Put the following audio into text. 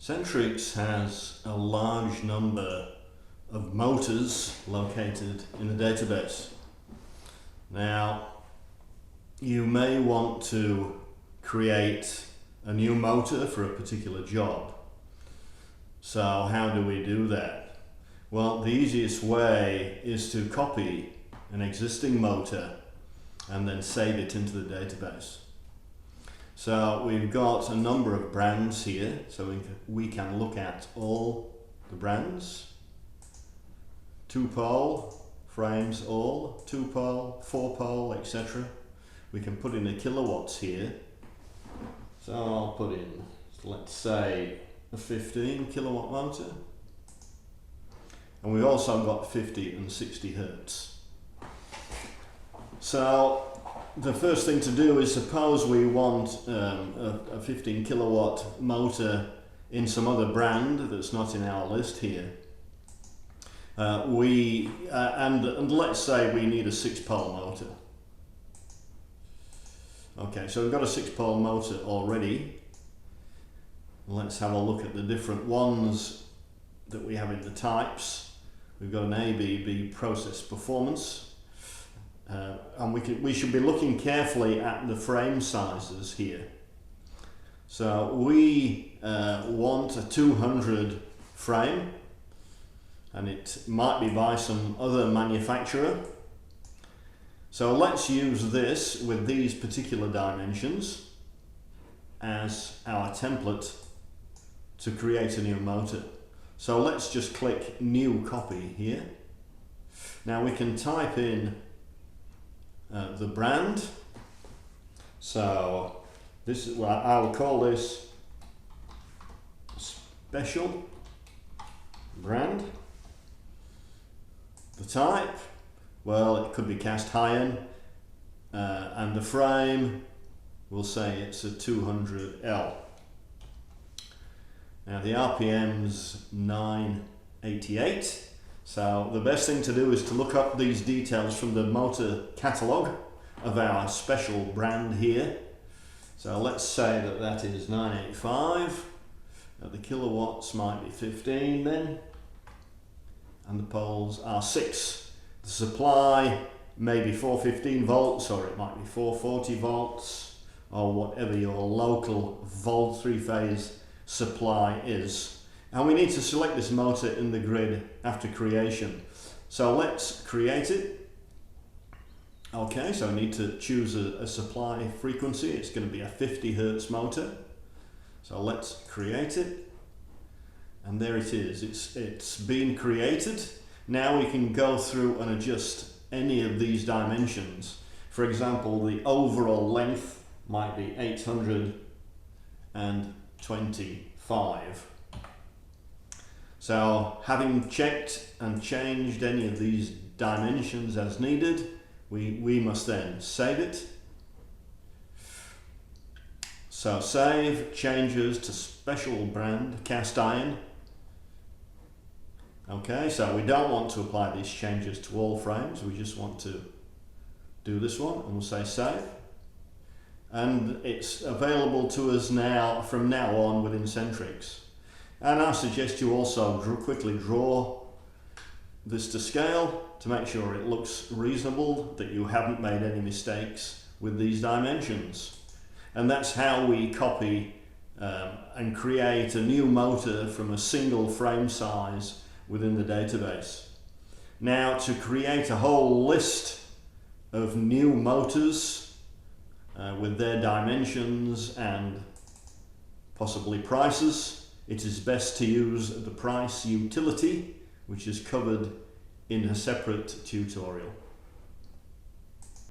Centrix has a large number of motors located in the database. Now, you may want to create a new motor for a particular job. So how do we do that? Well, the easiest way is to copy an existing motor and then save it into the database. So we've got a number of brands here, so we can look at all the brands. 2-pole frames, all 2-pole, 4-pole, etc. We can put in the kilowatts here. So I'll put in, let's say, a 15 kilowatt motor. And we've also got 50 and 60 hertz. So the first thing to do is, suppose we want a 15 kilowatt motor in some other brand that's not in our list here. And let's say we need a 6-pole motor. Okay, so we've got a 6-pole motor already. Let's have a look at the different ones that we have in the types. We've got an ABB process performance. And we should be looking carefully at the frame sizes here. So we want a 200 frame, and it might be by some other manufacturer. So let's use this with these particular dimensions as our template to create a new motor. So let's just click New Copy here. Now we can type in the brand. So this is, well, I will call this special brand. The type, well, it could be cast iron, and the frame, we'll say it's a 200L. Now the RPM's 988. So the best thing to do is to look up these details from the motor catalogue of our special brand here. So let's say that that is 985. The kilowatts might be 15 then, and the poles are 6. The supply may be 415 volts, or it might be 440 volts, or whatever your local volt 3-phase supply is. And we need to select this motor in the grid after creation. So let's create it. Okay, so I need to choose a supply frequency. It's going to be a 50 hertz motor. So let's create it. And there it is. It's been created. Now we can go through and adjust any of these dimensions. For example, the overall length might be 825. So having checked and changed any of these dimensions as needed, we must then save it. So save changes to special brand cast iron. Okay, so we don't want to apply these changes to all frames, we just want to do this one, and we'll say save. And it's available to us now, from now on, within Centrix. And I suggest you also quickly draw this to scale to make sure it looks reasonable, that you haven't made any mistakes with these dimensions. And that's how we copy and create a new motor from a single frame size within the database. Now, to create a whole list of new motors with their dimensions and possibly prices, it is best to use the price utility, which is covered in a separate tutorial.